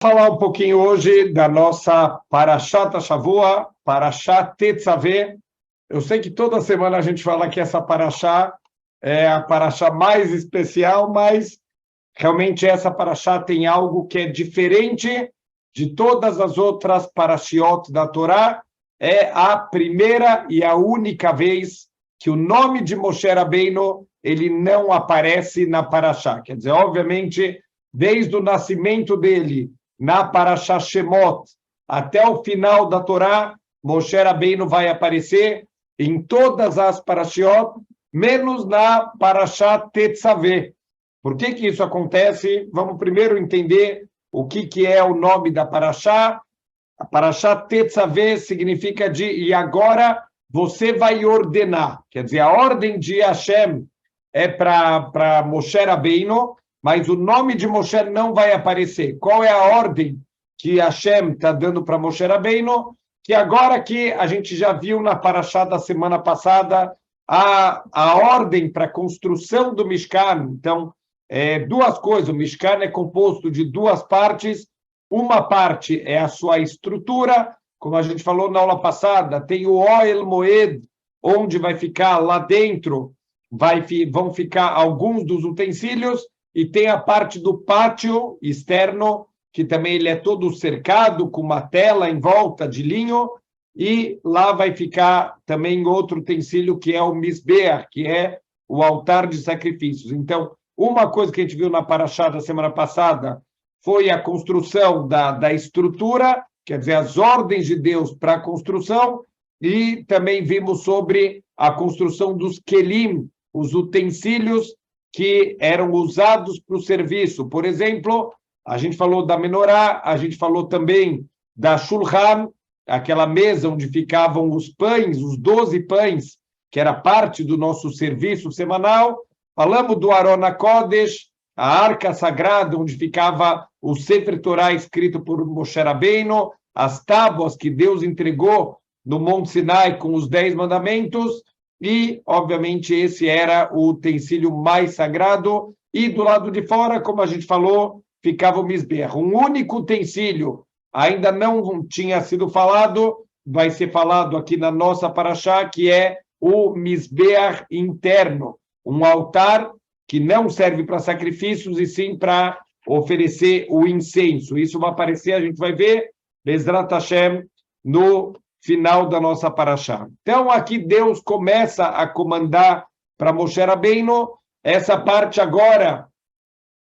Falar um pouquinho hoje da nossa Parashat Shavua, Parashat Tetzaveh. Eu sei que toda semana a gente fala que essa Parashat é a Parashat mais especial, mas realmente essa Parashat tem algo que é diferente de todas as outras Parashiot da Torá. É a primeira e a única vez que o nome de Moshe Rabbeinu ele não aparece na Parashat. Quer dizer, obviamente, desde o nascimento dele, na Parashat Shemot, até o final da Torá, Moshe Rabbeinu vai aparecer em todas as Parashiot, menos na Parashat Tetzaveh. Por que isso acontece? Vamos primeiro entender o que é o nome da Parashá. A Parashat Tetzaveh significa e agora você vai ordenar. Quer dizer, a ordem de Hashem é para Moshe Rabbeinu, mas o nome de Moshe não vai aparecer. Qual é a ordem que Hashem está dando para Moshe Rabbeinu? Que agora que a gente já viu na Parashá da semana passada a ordem para a construção do Mishkan. Então, duas coisas. O Mishkan é composto de duas partes. Uma parte é a sua estrutura, como a gente falou na aula passada, tem o Ohel Moed, onde vai ficar lá dentro, vão ficar alguns dos utensílios, e tem a parte do pátio externo, que também ele é todo cercado com uma tela em volta de linho, e lá vai ficar também outro utensílio que é o Misbeach, que é o altar de sacrifícios. Então, uma coisa que a gente viu na Parashá da semana passada foi a construção da estrutura, quer dizer, as ordens de Deus para a construção, e também vimos sobre a construção dos kelim, os utensílios que eram usados para o serviço. Por exemplo, a gente falou da menorá, a gente falou também da shulchan, aquela mesa onde ficavam os pães, os 12 pães, que era parte do nosso serviço semanal. Falamos do Aron HaKodesh, a arca sagrada, onde ficava o Sefer Torah escrito por Moshe Rabbeinu, as tábuas que Deus entregou no Monte Sinai com os 10 mandamentos, e, obviamente, esse era o utensílio mais sagrado, e do lado de fora, como a gente falou, ficava o Misbeach. Um único utensílio ainda não tinha sido falado, vai ser falado aqui na nossa Parashá, que é o Misbeach interno, um altar que não serve para sacrifícios, e sim para oferecer o incenso. Isso vai aparecer, a gente vai ver, Bezrat Hashem, no final da nossa Parashá. Então, aqui Deus começa a comandar para Moshe Rabbeinu essa parte agora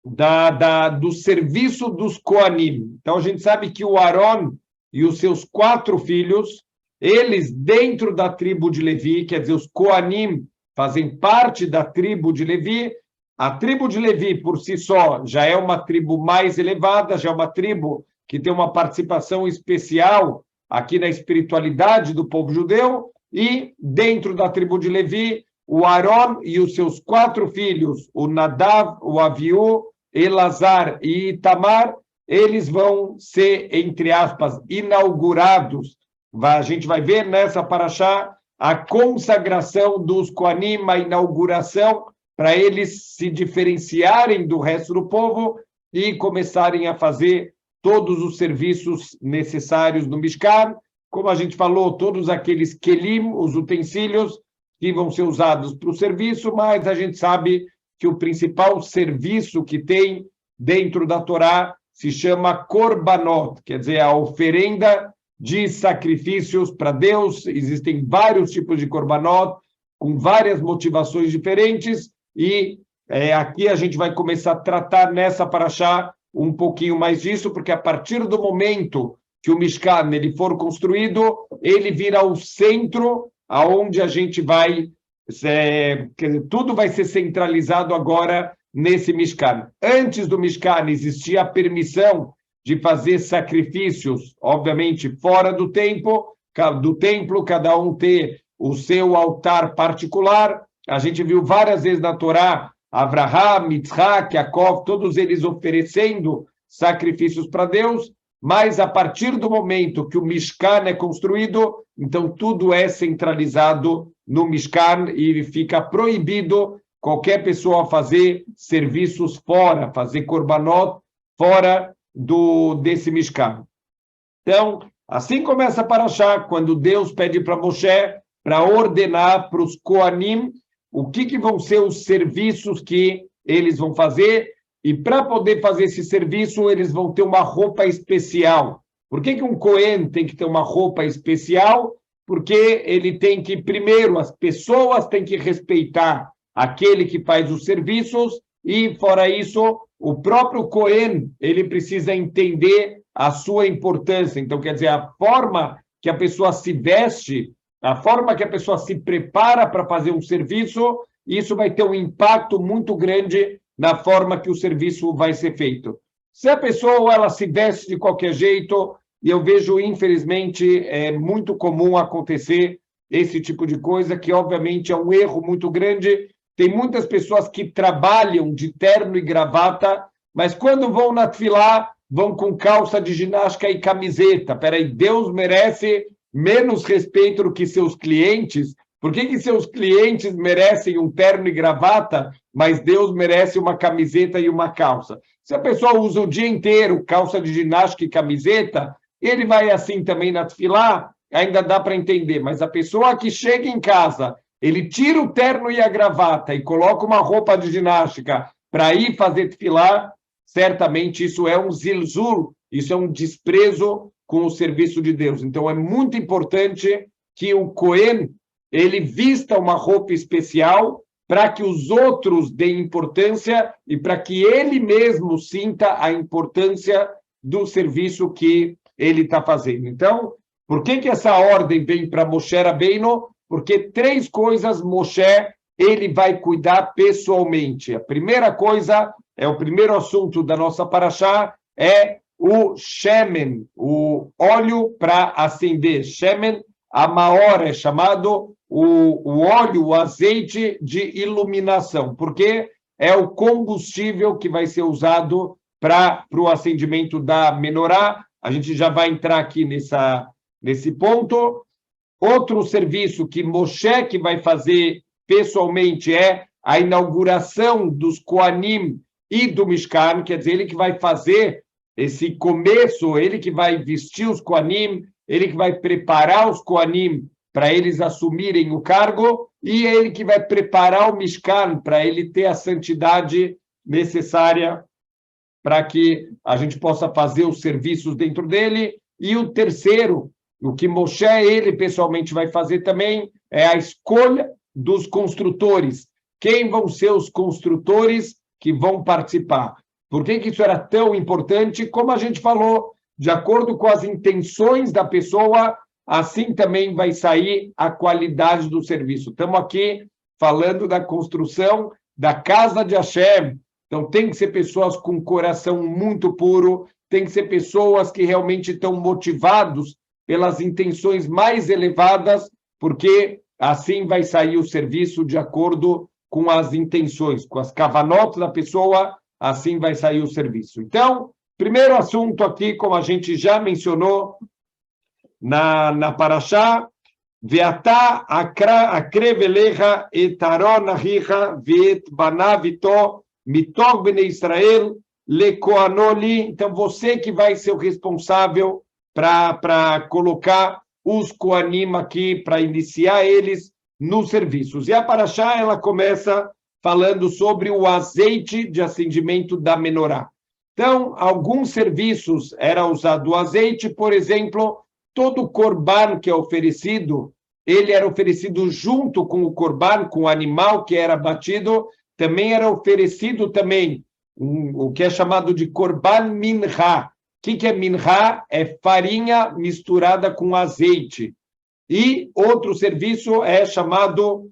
do serviço dos Koanim. Então, a gente sabe que o Aron e os seus 4 filhos, eles dentro da tribo de Levi, quer dizer, os Koanim fazem parte da tribo de Levi. A tribo de Levi, por si só, já é uma tribo mais elevada, já é uma tribo que tem uma participação especial aqui na espiritualidade do povo judeu, e dentro da tribo de Levi, o Aron e os seus 4 filhos, o Nadav, o Aviú, Elazar e Itamar, eles vão ser, entre aspas, inaugurados. A gente vai ver nessa Parashá a consagração dos Koanim, a inauguração, para eles se diferenciarem do resto do povo e começarem a fazer todos os serviços necessários no Mishkan. Como a gente falou, todos aqueles kelim, os utensílios, que vão ser usados para o serviço, mas a gente sabe que o principal serviço que tem dentro da Torá se chama korbanot, quer dizer, a oferenda de sacrifícios para Deus. Existem vários tipos de korbanot, com várias motivações diferentes, e aqui a gente vai começar a tratar nessa Parashá um pouquinho mais disso, porque a partir do momento que o Mishkan ele for construído, ele vira o centro aonde a gente vai, quer dizer, tudo vai ser centralizado agora nesse Mishkan. Antes do Mishkan existia a permissão de fazer sacrifícios, obviamente fora do templo, cada um ter o seu altar particular. A gente viu várias vezes na Torá, Avraham, Yitzhak, Yaakov, todos eles oferecendo sacrifícios para Deus, mas a partir do momento que o Mishkan é construído, então tudo é centralizado no Mishkan e fica proibido qualquer pessoa fazer serviços fora, fazer korbanot fora desse Mishkan. Então, assim começa a Parashá, quando Deus pede para Moshe para ordenar para os Koanim o que vão ser os serviços que eles vão fazer, e para poder fazer esse serviço, eles vão ter uma roupa especial. Por que um Kohen tem que ter uma roupa especial? Porque ele tem que, primeiro, as pessoas têm que respeitar aquele que faz os serviços, e, fora isso, o próprio Kohen, ele precisa entender a sua importância. Então, quer dizer, a forma que a pessoa se veste, a forma que a pessoa se prepara para fazer um serviço, isso vai ter um impacto muito grande na forma que o serviço vai ser feito. Se a pessoa ela se veste de qualquer jeito, e eu vejo, infelizmente, é muito comum acontecer esse tipo de coisa, que obviamente é um erro muito grande. Tem muitas pessoas que trabalham de terno e gravata, mas quando vão na tefilá, vão com calça de ginástica e camiseta. Peraí, Deus merece menos respeito do que seus clientes? Por que seus clientes merecem um terno e gravata, mas Deus merece uma camiseta e uma calça? Se a pessoa usa o dia inteiro calça de ginástica e camiseta, ele vai assim também na tefilá, ainda dá para entender. Mas a pessoa que chega em casa, ele tira o terno e a gravata e coloca uma roupa de ginástica para ir fazer tefilá, certamente isso é um zilzul, isso é um desprezo com o serviço de Deus. Então, é muito importante que o Kohen ele vista uma roupa especial para que os outros deem importância e para que ele mesmo sinta a importância do serviço que ele está fazendo. Então, por que essa ordem vem para Moshe Rabbeinu? Porque 3 coisas Moshe ele vai cuidar pessoalmente. A primeira coisa, é o primeiro assunto da nossa Parashá, é o Shemen, o óleo para acender. Shemen, a maior é chamado o óleo, o azeite de iluminação, porque é o combustível que vai ser usado para o acendimento da menorá. A gente já vai entrar aqui nesse ponto. Outro serviço que Moshe que vai fazer pessoalmente é a inauguração dos Koanim e do Mishkan, quer dizer, ele que vai fazer esse começo, ele que vai vestir os Koanim, ele que vai preparar os Koanim para eles assumirem o cargo, e ele que vai preparar o Mishkan para ele ter a santidade necessária para que a gente possa fazer os serviços dentro dele. E o terceiro, o que Moshe, ele pessoalmente vai fazer também, é a escolha dos construtores. Quem vão ser os construtores que vão participar? Por que isso era tão importante? Como a gente falou, de acordo com as intenções da pessoa, assim também vai sair a qualidade do serviço. Estamos aqui falando da construção da casa de Hashem. Então, tem que ser pessoas com coração muito puro, tem que ser pessoas que realmente estão motivados pelas intenções mais elevadas, porque assim vai sair o serviço de acordo com as intenções, com as kavanot da pessoa, assim vai sair o serviço. Então, primeiro assunto aqui, como a gente já mencionou na Parashá, Veatá akrev elecha et Aron achicha ve'et banav ito mitog bnei Israel lekoanoli. Então, você que vai ser o responsável para colocar os Koanim aqui, para iniciar eles nos serviços. E a Parashá, ela começa falando sobre o azeite de acendimento da menorá. Então, alguns serviços era usado o azeite, por exemplo, todo o corban que é oferecido, ele era oferecido junto com o corban, com o animal que era abatido, também era oferecido também o que é chamado de corban minha. O que é minha? É farinha misturada com azeite. E outro serviço é chamado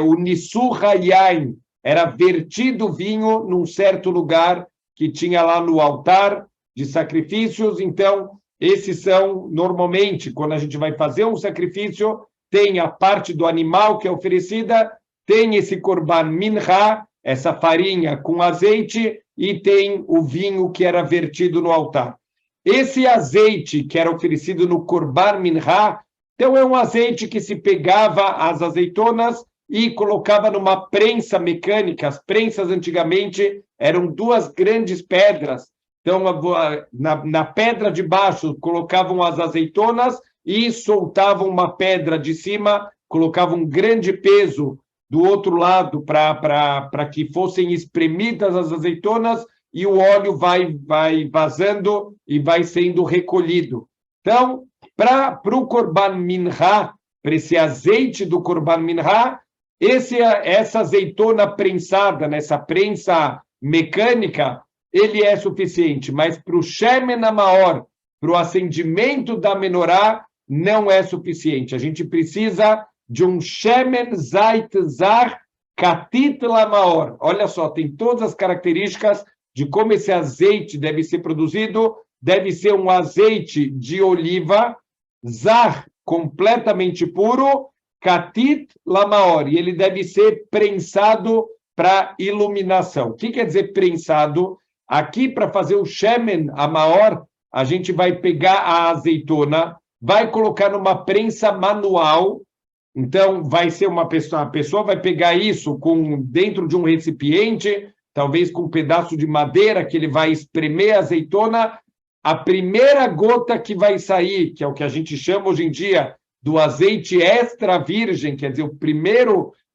o Nisuch Hayain, era vertido vinho num certo lugar que tinha lá no altar de sacrifícios. Então, esses são, normalmente, quando a gente vai fazer um sacrifício, tem a parte do animal que é oferecida, tem esse korban minha, essa farinha com azeite, e tem o vinho que era vertido no altar. Esse azeite que era oferecido no korban minha, então é um azeite que se pegava as azeitonas e colocava numa prensa mecânica. As prensas antigamente eram 2 grandes pedras. Então, na pedra de baixo, colocavam as azeitonas e soltavam uma pedra de cima, colocavam um grande peso do outro lado para que fossem espremidas as azeitonas e o óleo vai vazando e vai sendo recolhido. Então, para o Korban Minha, para esse azeite do Korban Minha, essa azeitona prensada, nessa prensa mecânica, ele é suficiente, mas para o Shemen Amaor, para o acendimento da menorá, não é suficiente. A gente precisa de um Shemen Zait Zar Katit Lamaor. Olha só, tem todas as características de como esse azeite deve ser produzido. Deve ser um azeite de oliva, Zar, completamente puro, Katit Lamaor, e ele deve ser prensado para iluminação. O que quer dizer prensado? Aqui, para fazer o Shemen Amaor, a gente vai pegar a azeitona, vai colocar numa prensa manual. Então, vai ser a pessoa vai pegar isso dentro de um recipiente, talvez com um pedaço de madeira, que ele vai espremer a azeitona. A primeira gota que vai sair, que é o que a gente chama hoje em dia do azeite extra virgem, quer dizer,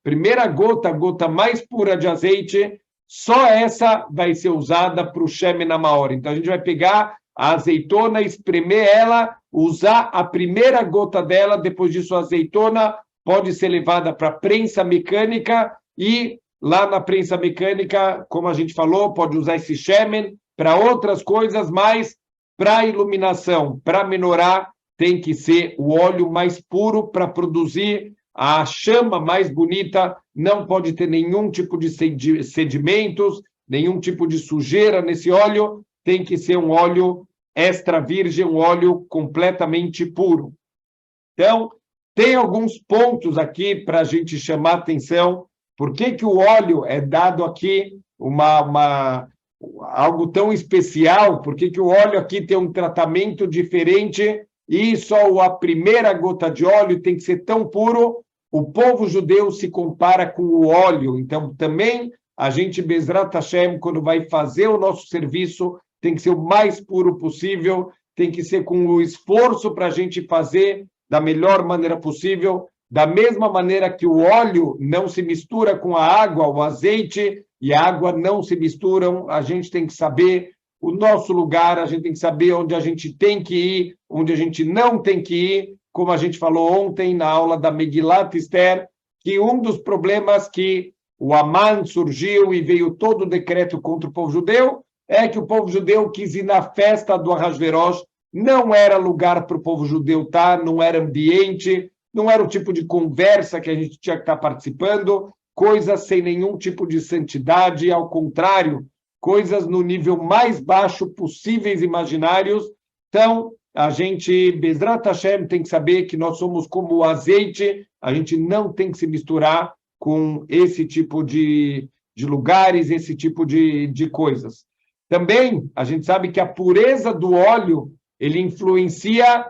primeira gota, a gota mais pura de azeite, só essa vai ser usada para o Shemen Amaor. Então, a gente vai pegar a azeitona, espremer ela, usar a primeira gota dela, depois disso a azeitona pode ser levada para a prensa mecânica e lá na prensa mecânica, como a gente falou, pode usar esse Shemen para outras coisas, mas para iluminação, para menorá, tem que ser o óleo mais puro para produzir a chama mais bonita, não pode ter nenhum tipo de sedimentos, nenhum tipo de sujeira nesse óleo, tem que ser um óleo extra virgem, um óleo completamente puro. Então, tem alguns pontos aqui para a gente chamar atenção. Por que o óleo é dado aqui algo tão especial? Por que o óleo aqui tem um tratamento diferente e só a primeira gota de óleo tem que ser tão puro? O povo judeu se compara com o óleo. Então, também, a gente, Bezrat Hashem, quando vai fazer o nosso serviço, tem que ser o mais puro possível, tem que ser com o esforço para a gente fazer da melhor maneira possível, da mesma maneira que o óleo não se mistura com a água, o azeite e a água não se misturam, a gente tem que saber o nosso lugar, a gente tem que saber onde a gente tem que ir, onde a gente não tem que ir, como a gente falou ontem na aula da Megilat Esther, que um dos problemas que o Aman surgiu e veio todo o decreto contra o povo judeu é que o povo judeu quis ir na festa do Ahasverosh, não era lugar para o povo judeu estar, não era ambiente, não era o tipo de conversa que a gente tinha que estar participando, coisas sem nenhum tipo de santidade, ao contrário, coisas no nível mais baixo possíveis imaginários. Então, a gente, Bezrat Hashem, tem que saber que nós somos como o azeite, a gente não tem que se misturar com esse tipo de lugares, esse tipo de coisas. Também, a gente sabe que a pureza do óleo, ele influencia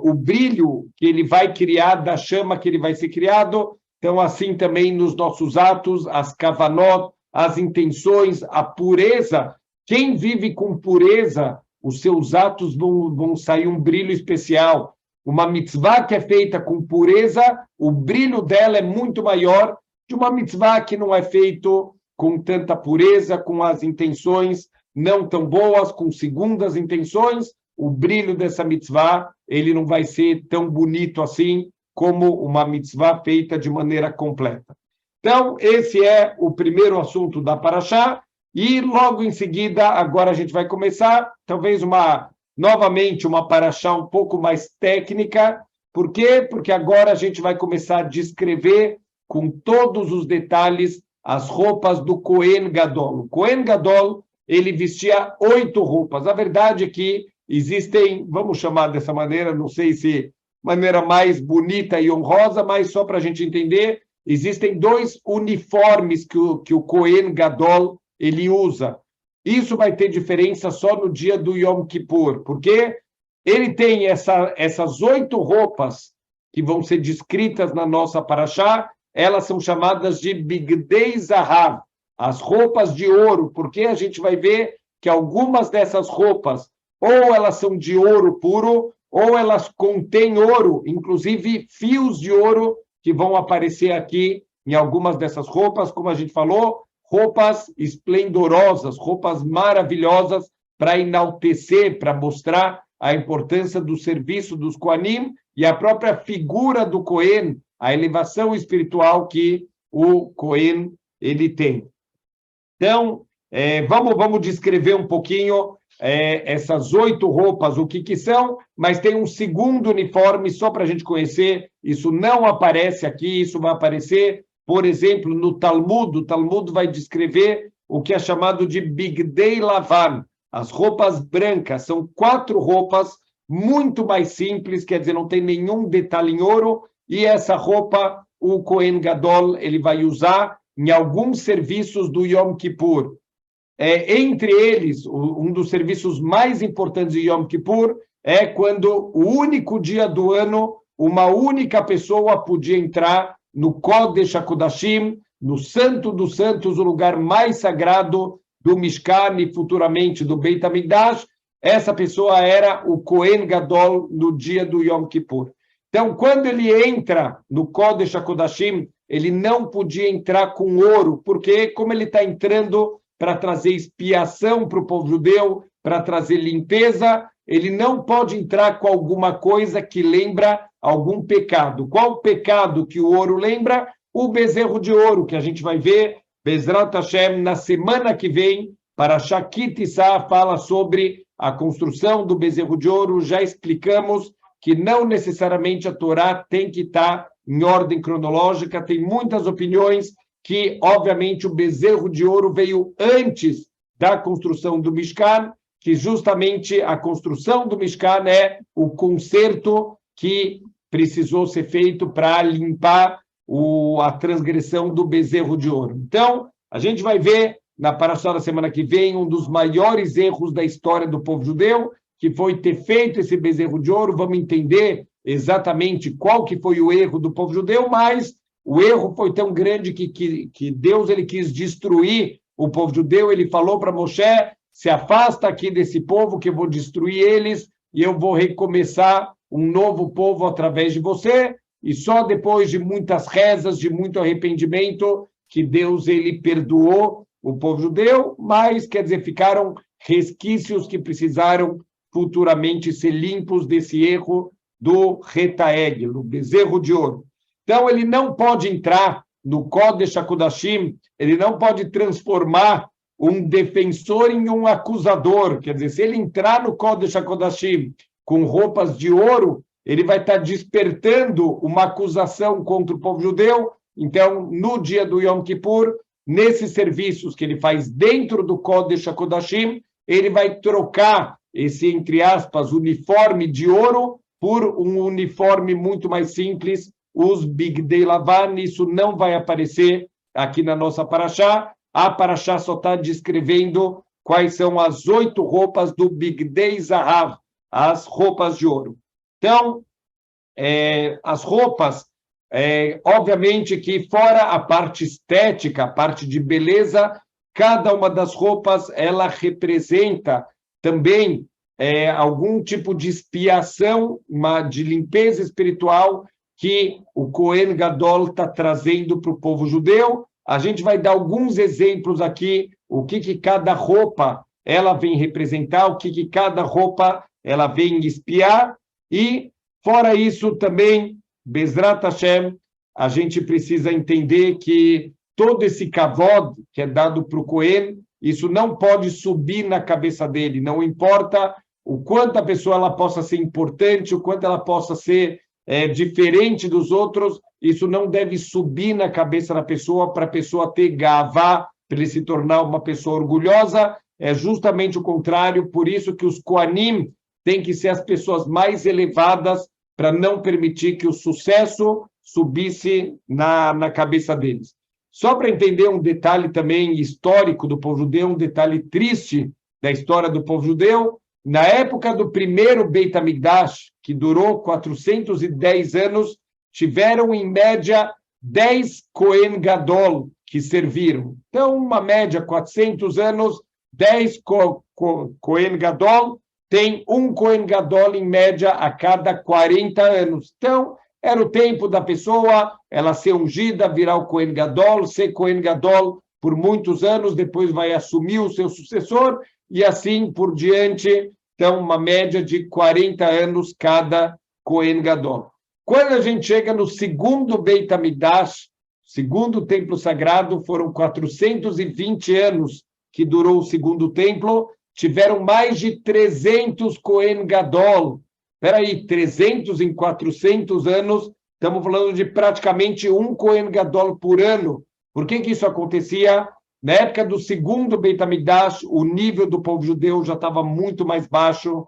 o brilho que ele vai criar, da chama que ele vai ser criado. Então, assim também nos nossos atos, as kavanot, as intenções, a pureza. Quem vive com pureza, os seus atos vão sair um brilho especial. Uma mitzvah que é feita com pureza, o brilho dela é muito maior de uma mitzvah que não é feito com tanta pureza, com as intenções não tão boas, com segundas intenções. O brilho dessa mitzvah, ele não vai ser tão bonito assim como uma mitzvah feita de maneira completa. Então, esse é o primeiro assunto da Parashá, e logo em seguida, agora a gente vai começar, talvez novamente uma Parashá um pouco mais técnica. Por quê? Porque agora a gente vai começar a descrever com todos os detalhes as roupas do Kohen Gadol. O Kohen Gadol, ele vestia 8 roupas. A verdade é que existem, vamos chamar dessa maneira, não sei se maneira mais bonita e honrosa, mas só para a gente entender, existem 2 uniformes que o Kohen Gadol ele usa. Isso vai ter diferença só no dia do Yom Kippur, porque ele tem essas 8 roupas que vão ser descritas na nossa Parashá, elas são chamadas de Bigdei Zahav, as roupas de ouro, porque a gente vai ver que algumas dessas roupas, ou elas são de ouro puro, ou elas contêm ouro, inclusive fios de ouro que vão aparecer aqui em algumas dessas roupas, como a gente falou, roupas esplendorosas, roupas maravilhosas para enaltecer, para mostrar a importância do serviço dos Kohanim e a própria figura do Kohen, a elevação espiritual que o Kohen ele tem. Então, vamos descrever um pouquinho essas 8 roupas, o que são, mas tem um segundo uniforme, só para a gente conhecer, isso não aparece aqui, isso vai aparecer, por exemplo, no Talmud. O Talmud vai descrever o que é chamado de Bigdei Lavan, as roupas brancas. São 4 roupas muito mais simples, quer dizer, não tem nenhum detalhe em ouro, e essa roupa o Kohen Gadol ele vai usar em alguns serviços do Yom Kippur. Entre eles, um dos serviços mais importantes de Yom Kippur é quando o único dia do ano, uma única pessoa podia entrar no Kodesh HaKodashim, no Santo dos Santos, o lugar mais sagrado do Mishkan e futuramente do Beit HaMikdash. Essa pessoa era o Kohen Gadol no dia do Yom Kippur. Então, quando ele entra no Kodesh HaKodashim, ele não podia entrar com ouro, porque como ele está entrando para trazer expiação para o povo judeu, para trazer limpeza, ele não pode entrar com alguma coisa que lembra algum pecado. Qual pecado que o ouro lembra? O bezerro de ouro, que a gente vai ver, Bezrat Hashem, na semana que vem, para Shakit Issá, fala sobre a construção do bezerro de ouro. Já explicamos que não necessariamente a Torá tem que estar em ordem cronológica, tem muitas opiniões que, obviamente, o bezerro de ouro veio antes da construção do Mishkan, que justamente a construção do Mishkan é o conserto que precisou ser feito para limpar a transgressão do bezerro de ouro. Então, a gente vai ver na Parashá da semana que vem um dos maiores erros da história do povo judeu, que foi ter feito esse bezerro de ouro. Vamos entender exatamente qual que foi o erro do povo judeu, mas o erro foi tão grande que Deus ele quis destruir o povo judeu. Ele falou para Moshe, se afasta aqui desse povo que eu vou destruir eles e eu vou recomeçar um novo povo através de você. E só depois de muitas rezas, de muito arrependimento, que Deus ele perdoou o povo judeu, mas, quer dizer, ficaram resquícios que precisaram futuramente ser limpos desse erro do retaeg, do bezerro de ouro. Então, ele não pode entrar no Kodesh HaKodashim, ele não pode transformar um defensor em um acusador. Quer dizer, se ele entrar no Kodesh HaKodashim com roupas de ouro, ele vai estar despertando uma acusação contra o povo judeu. Então, no dia do Yom Kippur, nesses serviços que ele faz dentro do Kodesh HaKodashim, ele vai trocar esse, entre aspas, uniforme de ouro por um uniforme muito mais simples, os Bigdei Lavan. Isso não vai aparecer aqui na nossa Parashá. A Parashá só está descrevendo quais são as 8 roupas do Bigdei Zahav, as roupas de ouro. Então, as roupas, obviamente que fora a parte estética, a parte de beleza, cada uma das roupas, ela representa também algum tipo de expiação, de limpeza espiritual que o Kohen Gadol está trazendo para o povo judeu. A gente vai dar alguns exemplos aqui, o que cada roupa ela vem representar, o que cada roupa ela vem expiar. E, fora isso, também, Bezrat Hashem, a gente precisa entender que todo esse kavod que é dado para o Kohen, isso não pode subir na cabeça dele, não importa o quanto a pessoa ela possa ser importante, o quanto ela possa ser diferente dos outros, isso não deve subir na cabeça da pessoa para a pessoa ter gavá, para ele se tornar uma pessoa orgulhosa. É justamente o contrário, por isso que os Kohanim têm que ser as pessoas mais elevadas para não permitir que o sucesso subisse na cabeça deles. Só para entender um detalhe também histórico do povo judeu, um detalhe triste da história do povo judeu, na época do primeiro Beit HaMikdash, que durou 410 anos, tiveram em média 10 Kohen Gadol que serviram. Então, uma média, 400 anos, 10 Cohen Gadol tem um Cohen Gadol, em média, a cada 40 anos. Então, era o tempo da pessoa, ela ser ungida, virar o Cohen Gadol, ser Cohen Gadol por muitos anos, depois vai assumir o seu sucessor, e assim por diante. Então, uma média de 40 anos cada Cohen Gadol. Quando a gente chega no segundo Beit HaMikdash, segundo templo sagrado, foram 420 anos que durou o segundo templo, tiveram mais de 300 Cohen Gadol. Espera aí, 300 em 400 anos, estamos falando de praticamente um Cohen Gadol por ano. Por que isso acontecia? Na época do segundo Beit HaMikdash, o nível do povo judeu já estava muito mais baixo,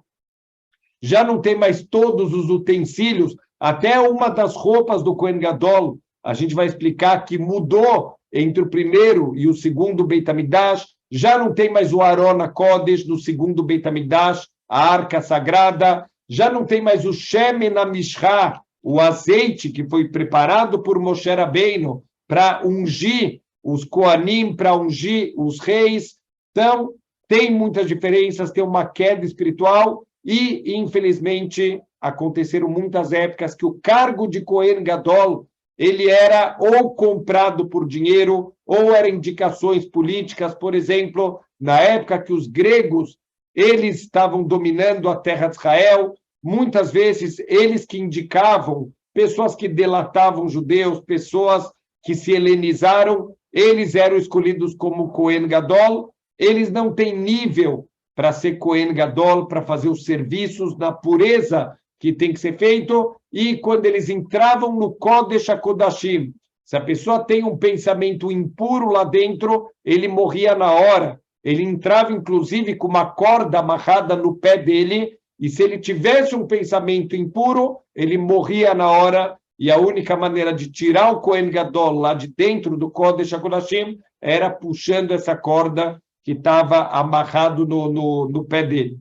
já não tem mais todos os utensílios, até uma das roupas do Cohen Gadol, a gente vai explicar que mudou entre o primeiro e o segundo Beit HaMikdash, já não tem mais o Aron HaKodesh no segundo Beit HaMikdash, a arca sagrada, já não tem mais o Shemen HaMishcha, o azeite que foi preparado por Moshe Rabbeinu para ungir os Kohanim, para ungir os reis. Então, tem muitas diferenças, tem uma queda espiritual e, infelizmente, aconteceram muitas épocas que o cargo de Cohen Gadol ele era ou comprado por dinheiro, ou eram indicações políticas. Por exemplo, na época que os gregos eles estavam dominando a terra de Israel, muitas vezes eles que indicavam pessoas que delatavam judeus, pessoas que se helenizaram, eles eram escolhidos como Cohen Gadol. Eles não têm nível para ser Cohen Gadol, para fazer os serviços na pureza que tem que ser feito, e quando eles entravam no Kodesh HaKodashim, se a pessoa tem um pensamento impuro lá dentro, ele morria na hora. Ele entrava, inclusive, com uma corda amarrada no pé dele, e se ele tivesse um pensamento impuro, ele morria na hora, e a única maneira de tirar o Cohen Gadol lá de dentro do Kodesh HaKodashim era puxando essa corda que estava amarrado no pé dele.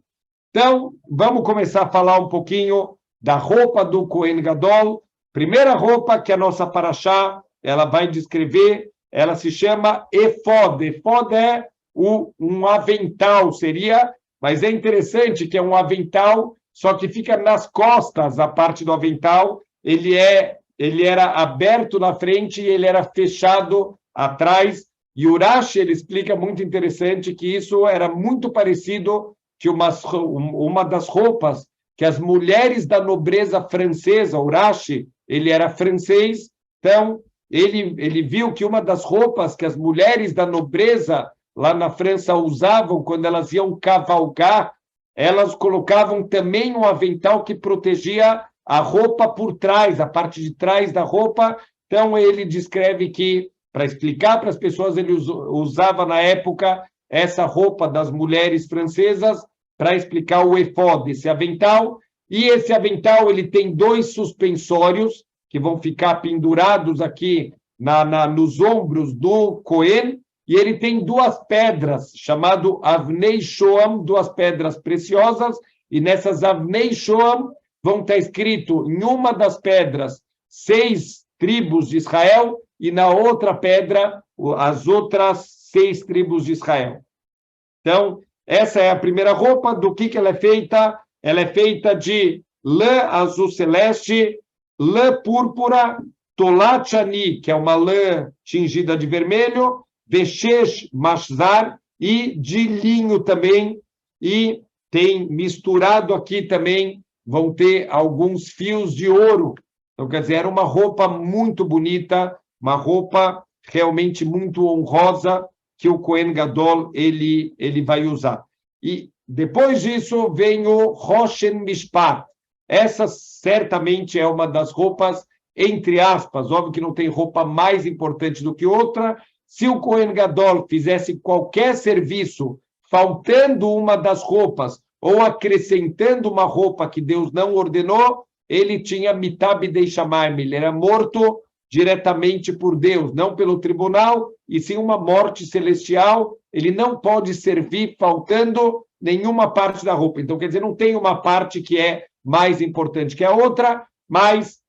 Então, vamos começar a falar um pouquinho da roupa do Cohen Gadol. Primeira roupa que a nossa paraxá ela vai descrever, ela se chama efod. Efod é um avental, seria, mas é interessante que é um avental, só que fica nas costas, a parte do avental. Ele era aberto na frente e ele era fechado atrás. E o Rashi, ele explica muito interessante que isso era muito parecido que uma das roupas que as mulheres da nobreza francesa, o Rashi, ele era francês, então ele viu que uma das roupas que as mulheres da nobreza lá na França usavam quando elas iam cavalgar, elas colocavam também um avental que protegia a roupa por trás, a parte de trás da roupa. Então ele descreve que, para explicar para as pessoas, ele usava na época essa roupa das mulheres francesas para explicar o efod, esse avental. E esse avental ele tem 2 suspensórios que vão ficar pendurados aqui nos ombros do Cohen, e ele tem 2 pedras, chamado Avnei Shoam, 2 pedras preciosas, e nessas Avnei Shoam vão estar escrito em uma das pedras 6 tribos de Israel, e na outra pedra as outras 6 tribos de Israel. Então, essa é a primeira roupa. Do que ela é feita? Ela é feita de lã azul celeste, lã púrpura, tolat shani, que é uma lã tingida de vermelho, veshesh mashzar, e de linho também, e tem misturado aqui também, vão ter alguns fios de ouro. Então, quer dizer, era uma roupa muito bonita, uma roupa realmente muito honrosa, que o Cohen Gadol ele vai usar. E depois disso vem o Roshen Mishpat. Essa certamente é uma das roupas, entre aspas, óbvio que não tem roupa mais importante do que outra. Se o Cohen Gadol fizesse qualquer serviço, faltando uma das roupas, ou acrescentando uma roupa que Deus não ordenou, ele tinha mitab dei shamayim, ele era morto diretamente por Deus, não pelo tribunal, e sim uma morte celestial. Ele não pode servir faltando nenhuma parte da roupa. Então, quer dizer, não tem uma parte que é mais importante que a outra, mas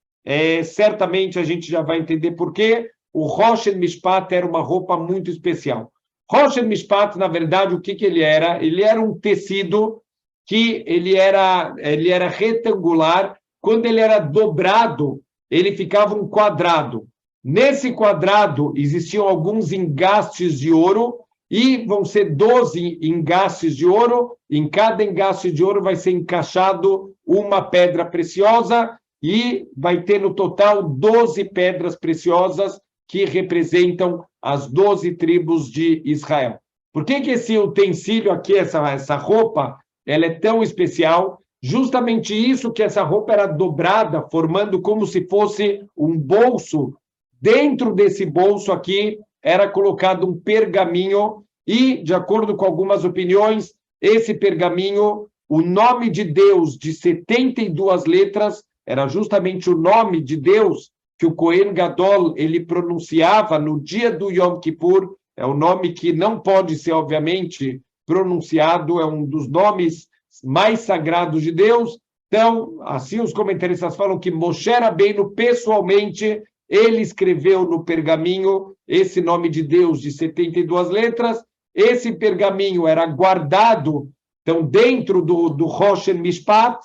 certamente a gente já vai entender por quê. O Roshen Mishpat era uma roupa muito especial. Rosh Mishpat, na verdade, o que ele era? Ele era um tecido que ele era retangular. Quando ele era dobrado, ele ficava um quadrado. Nesse quadrado existiam alguns engastes de ouro, e vão ser 12 engastes de ouro. Em cada engaste de ouro vai ser encaixado uma pedra preciosa, e vai ter no total 12 pedras preciosas que representam as 12 tribos de Israel. Por que esse utensílio aqui, essa roupa, ela é tão especial? Justamente isso, que essa roupa era dobrada, formando como se fosse um bolso. Dentro desse bolso aqui era colocado um pergaminho, e, de acordo com algumas opiniões, esse pergaminho, o nome de Deus de 72 letras, era justamente o nome de Deus que o Cohen Gadol ele pronunciava no dia do Yom Kippur. É um nome que não pode ser, obviamente, pronunciado, é um dos nomes mais sagrados de Deus. Então, assim os comentaristas falam que Moshe Rabbeinu, pessoalmente, ele escreveu no pergaminho esse nome de Deus de 72 letras. Esse pergaminho era guardado, então, dentro do Rosh Mishpat,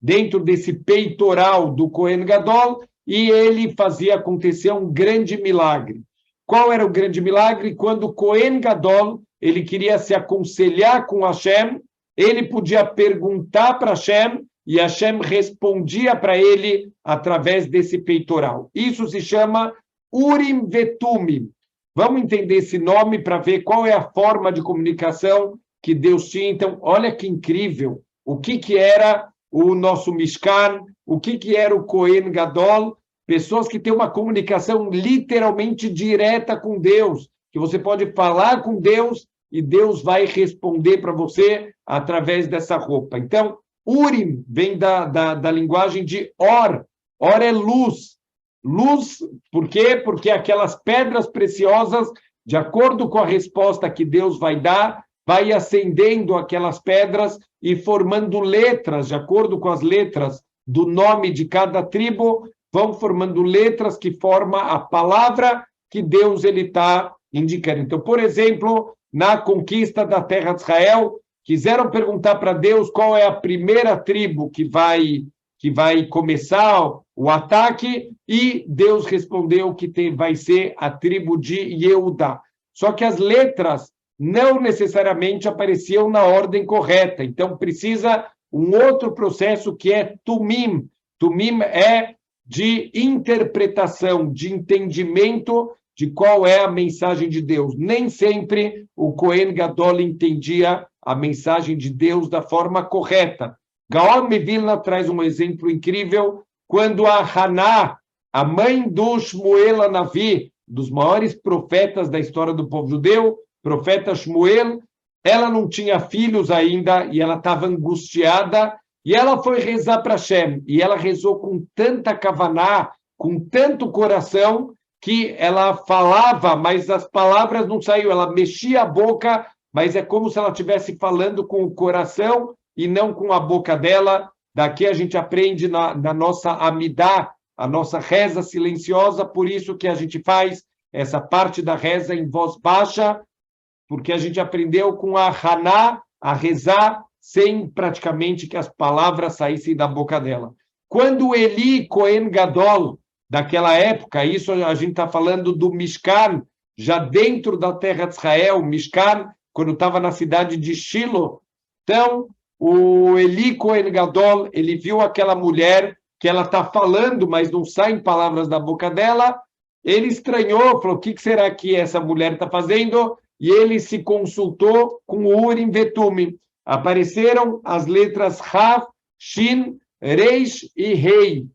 dentro desse peitoral do Cohen Gadol, e ele fazia acontecer um grande milagre. Qual era o grande milagre? Quando o Cohen Gadol ele queria se aconselhar com Hashem, ele podia perguntar para Hashem, e Hashem respondia para ele através desse peitoral. Isso se chama Urim Vetumim. Vamos entender esse nome para ver qual é a forma de comunicação que Deus tinha. Então, olha que incrível. O que era o nosso Mishkan, o que era o Cohen Gadol? Pessoas que têm uma comunicação literalmente direta com Deus, que você pode falar com Deus e Deus vai responder para você através dessa roupa. Então, Urim vem da linguagem de Or. Or é luz. Luz, por quê? Porque aquelas pedras preciosas, de acordo com a resposta que Deus vai dar, vai acendendo aquelas pedras e formando letras, de acordo com as letras do nome de cada tribo, vão formando letras que formam a palavra que Deus ele está indicando. Então, por exemplo, na conquista da terra de Israel, quiseram perguntar para Deus qual é a primeira tribo que vai começar o ataque, e Deus respondeu que vai ser a tribo de Yehudá. Só que as letras não necessariamente apareciam na ordem correta, então precisa um outro processo que é Tumim. Tumim é de interpretação, de entendimento de qual é a mensagem de Deus. Nem sempre o Cohen Gadol entendia a mensagem de Deus da forma correta. Gaon Mevilna traz um exemplo incrível, quando a Haná, a mãe do Shmuel Anavi, dos maiores profetas da história do povo judeu, profeta Shmuel, ela não tinha filhos ainda e ela estava angustiada, e ela foi rezar para Hashem, e ela rezou com tanta kavaná, com tanto coração, que ela falava, mas as palavras não saíam, ela mexia a boca, mas é como se ela estivesse falando com o coração e não com a boca dela. Daqui a gente aprende na nossa amidá, a nossa reza silenciosa, por isso que a gente faz essa parte da reza em voz baixa, porque a gente aprendeu com a Haná a rezar sem praticamente que as palavras saíssem da boca dela. Quando Eli Cohen Gadol, daquela época, isso a gente está falando do Mishkan, já dentro da terra de Israel, Mishkan, quando estava na cidade de Shilo. Então, o Eli Cohen Gadol, ele viu aquela mulher que ela está falando, mas não saem palavras da boca dela. Ele estranhou, falou, o que será que essa mulher está fazendo? E ele se consultou com o Urim Vetumim. Apareceram as letras Rav, Shin, Reish e Rei.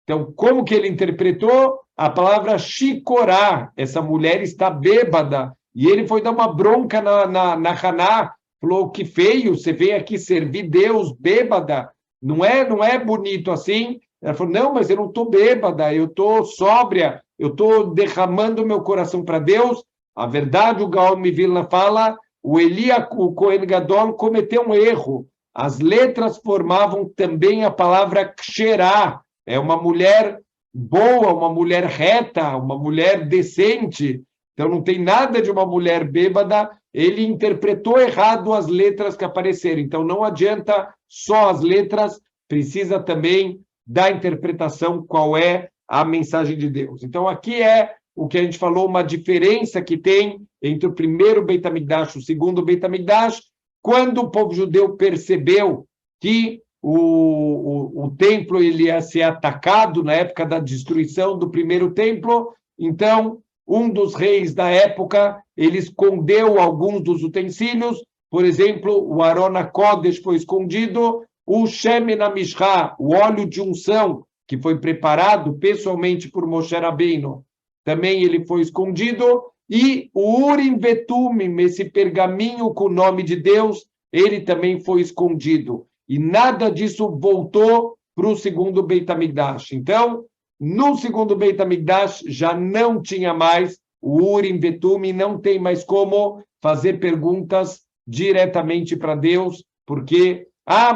Então, como que ele interpretou? A palavra Shikorá, essa mulher está bêbada. E ele foi dar uma bronca na Haná, falou, que feio, você veio aqui servir Deus bêbada, não é bonito assim? Ela falou, não, mas eu não estou bêbada, eu estou sóbria, eu estou derramando meu coração para Deus. A verdade, o Gaon Mevilna fala, o Cohen Gadol cometeu um erro. As letras formavam também a palavra Ksherá, é uma mulher boa, uma mulher reta, uma mulher decente. Então não tem nada de uma mulher bêbada, ele interpretou errado as letras que apareceram. Então, não adianta só as letras, precisa também da interpretação, qual é a mensagem de Deus. Então, aqui é o que a gente falou, uma diferença que tem entre o primeiro Beit HaMikdash e o segundo Beit HaMikdash, quando o povo judeu percebeu que o templo ele ia ser atacado na época da destruição do primeiro templo, então um dos reis da época ele escondeu alguns dos utensílios, por exemplo, o Aron HaKodesh foi escondido, o Shemen HaMishcha, o óleo de unção, que foi preparado pessoalmente por Moshe Rabbeinu, também ele foi escondido, e o Urim Vetumim, esse pergaminho com o nome de Deus, ele também foi escondido. E nada disso voltou para o segundo Beit HaMikdash. Então, no segundo Beit HaMikdash já não tinha mais o Urim Vetumim, não tem mais como fazer perguntas diretamente para Deus, porque,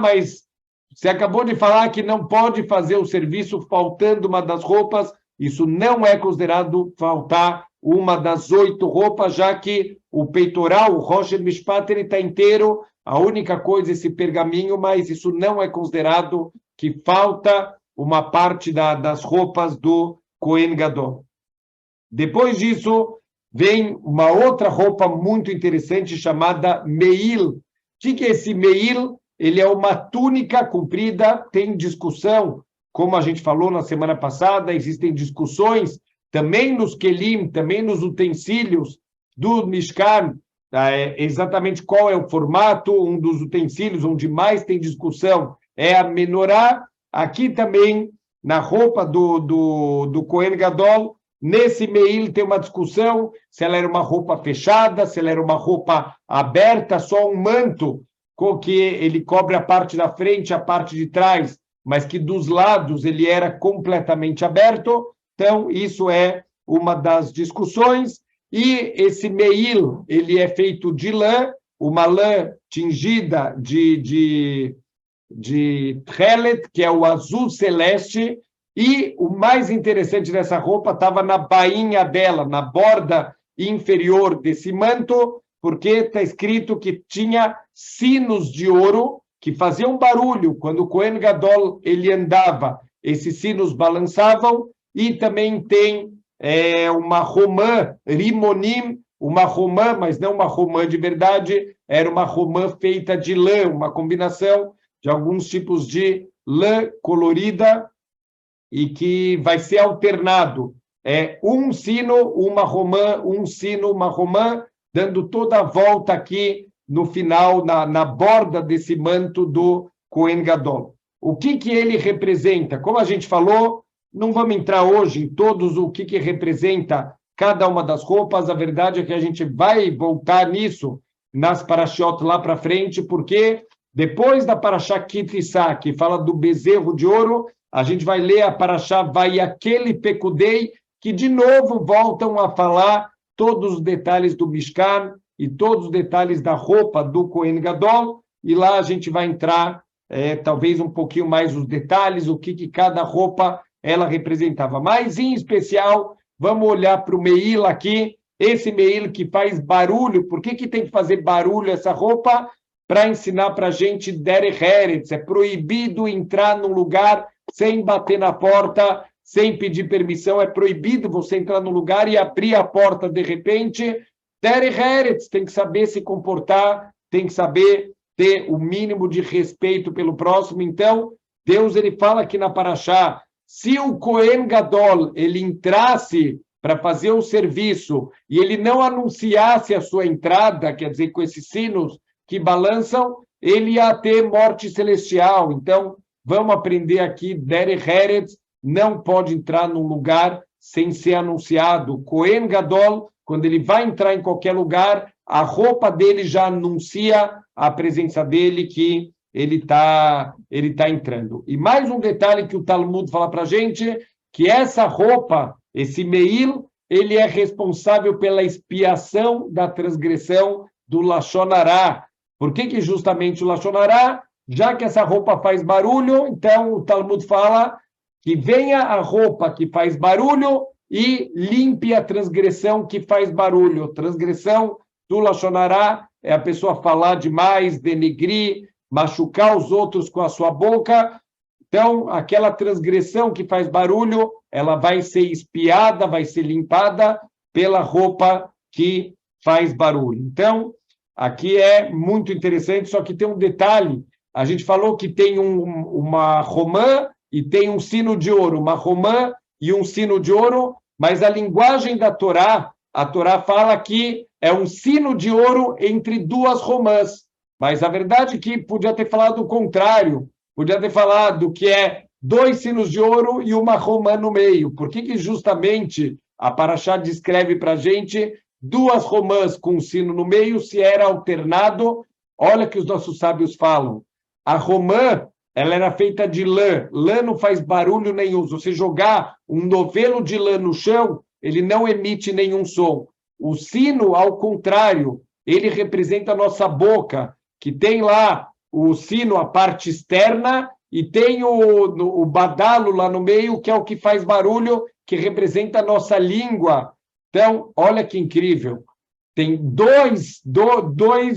mas você acabou de falar que não pode fazer o serviço faltando uma das roupas, isso não é considerado faltar uma das 8 roupas, já que o peitoral, o Rosh Mishpat, ele está inteiro, a única coisa é esse pergaminho, mas isso não é considerado que falta uma parte das roupas do Kohen Gadol. Depois disso, vem uma outra roupa muito interessante chamada Meil. O que é esse Meil? Ele é uma túnica comprida, tem discussão, como a gente falou na semana passada, existem discussões também nos kelim, também nos utensílios do Mishkan, exatamente qual é o formato, um dos utensílios onde mais tem discussão é a menorá. Aqui também, na roupa do Kohen Gadol, nesse Meil tem uma discussão se ela era uma roupa fechada, se ela era uma roupa aberta, só um manto, com que ele cobre a parte da frente, a parte de trás, mas que dos lados ele era completamente aberto. Então, isso é uma das discussões. E esse Meil, ele é feito de lã, uma lã tingida de tchelet, que é o azul celeste, e o mais interessante dessa roupa estava na bainha dela, na borda inferior desse manto, porque está escrito que tinha sinos de ouro que faziam barulho quando o Kohen Gadol ele andava, esses sinos balançavam, e também tem uma romã, rimonim, uma romã, mas não uma romã de verdade, era uma romã feita de lã, uma combinação de alguns tipos de lã colorida e que vai ser alternado. Um sino, uma romã, um sino, uma romã, dando toda a volta aqui no final, na borda desse manto do Kohen Gadol. O que ele representa? Como a gente falou, não vamos entrar hoje em todos o que representa cada uma das roupas, a verdade é que a gente vai voltar nisso nas parashiot lá para frente, porque depois da parashá Kitissá, que fala do bezerro de ouro, a gente vai ler a parashá Vaiakele Pekudei, que de novo voltam a falar todos os detalhes do Mishkan e todos os detalhes da roupa do Kohen Gadol, e lá a gente vai entrar talvez um pouquinho mais os detalhes, o que cada roupa ela representava. Mas, em especial, vamos olhar para o Meil aqui, esse Meil que faz barulho. Por que tem que fazer barulho essa roupa? Para ensinar para a gente Derech Eretz, é proibido entrar num lugar sem bater na porta, sem pedir permissão, é proibido você entrar num lugar e abrir a porta de repente. Derech Eretz, tem que saber se comportar, tem que saber ter o mínimo de respeito pelo próximo. Então, Deus ele fala aqui na Parashá, se o Kohen Gadol ele entrasse para fazer o serviço e ele não anunciasse a sua entrada, quer dizer, com esses sinos que balançam, ele ia ter morte celestial. Então, vamos aprender aqui, Derech Eretz não pode entrar num lugar sem ser anunciado. O Kohen Gadol, quando ele vai entrar em qualquer lugar, a roupa dele já anuncia a presença dele, que ele tá entrando. E mais um detalhe que o Talmud fala para a gente, que essa roupa, esse Meil, ele é responsável pela expiação da transgressão do Lashon Hará. Por que justamente o Lashon Hará? Já que essa roupa faz barulho, então o Talmud fala que venha a roupa que faz barulho e limpe a transgressão que faz barulho. Transgressão do Lashon Hara é a pessoa falar demais, denegrir, machucar os outros com a sua boca. Então, aquela transgressão que faz barulho, ela vai ser espiada, vai ser limpada pela roupa que faz barulho. Então, aqui é muito interessante, só que tem um detalhe. A gente falou que tem uma romã e tem um sino de ouro, uma romã e um sino de ouro, mas a linguagem da Torá, a Torá fala que é um sino de ouro entre duas romãs. Mas a verdade é que podia ter falado o contrário, podia ter falado que é 2 sinos de ouro e uma romã no meio. Por que justamente a Parashá descreve para a gente 2 romãs com um sino no meio, se era alternado? Olha que os nossos sábios falam. A romã, ela era feita de lã. Lã não faz barulho nenhum. Se você jogar um novelo de lã no chão, ele não emite nenhum som. O sino, ao contrário, ele representa a nossa boca, que tem lá o sino, a parte externa, e tem o badalo lá no meio, que é o que faz barulho, que representa a nossa língua. Então, olha que incrível. Tem dois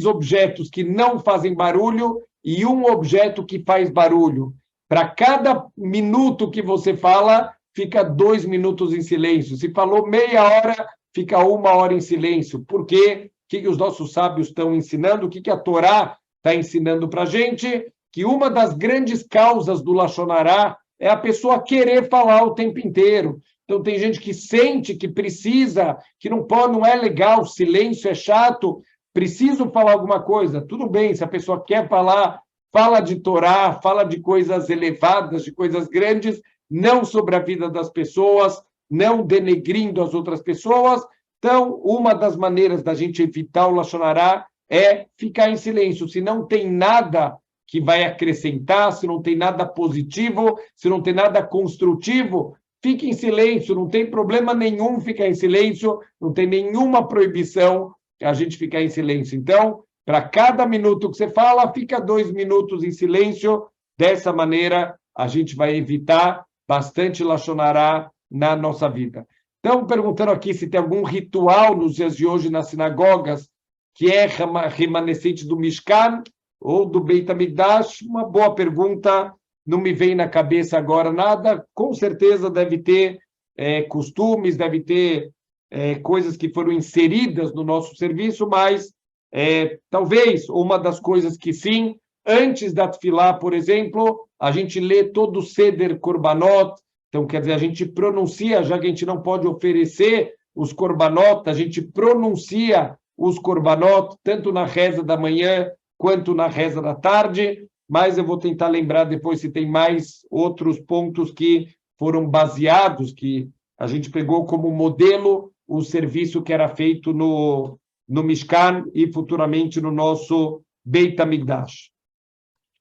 objetos que não fazem barulho e um objeto que faz barulho. Para cada minuto que você fala, fica 2 minutos em silêncio. Se falou meia hora, fica 1 hora em silêncio. Por quê? O que os nossos sábios estão ensinando? O que a Torá está ensinando para a gente? Que uma das grandes causas do Lashon Hara é a pessoa querer falar o tempo inteiro. Então, tem gente que sente que precisa, que não pode, não é legal, silêncio é chato, preciso falar alguma coisa. Tudo bem, se a pessoa quer falar, fala de Torá, fala de coisas elevadas, de coisas grandes, não sobre a vida das pessoas, não denegrindo as outras pessoas. Então, uma das maneiras da gente evitar o Lashon Hara é ficar em silêncio. Se não tem nada que vai acrescentar, se não tem nada positivo, se não tem nada construtivo, fique em silêncio, não tem problema nenhum ficar em silêncio, não tem nenhuma proibição a gente ficar em silêncio. Então, para cada minuto que você fala, fica 2 minutos em silêncio. Dessa maneira, a gente vai evitar bastante Lashon Hara na nossa vida. Então, perguntando aqui se tem algum ritual nos dias de hoje nas sinagogas que é remanescente do Mishkan ou do Beit HaMikdash, uma boa pergunta. Não me vem na cabeça agora nada. Com certeza deve ter costumes, deve ter coisas que foram inseridas no nosso serviço, mas talvez uma das coisas que sim, antes da Tefilá, por exemplo, a gente lê todo o Seder Korbanot. Então, quer dizer, a gente pronuncia, já que a gente não pode oferecer os Korbanot, a gente pronuncia os Korbanot, tanto na reza da manhã quanto na reza da tarde. Mas eu vou tentar lembrar depois se tem mais outros pontos que foram baseados, que a gente pegou como modelo o serviço que era feito no Mishkan e futuramente no nosso Beit HaMikdash.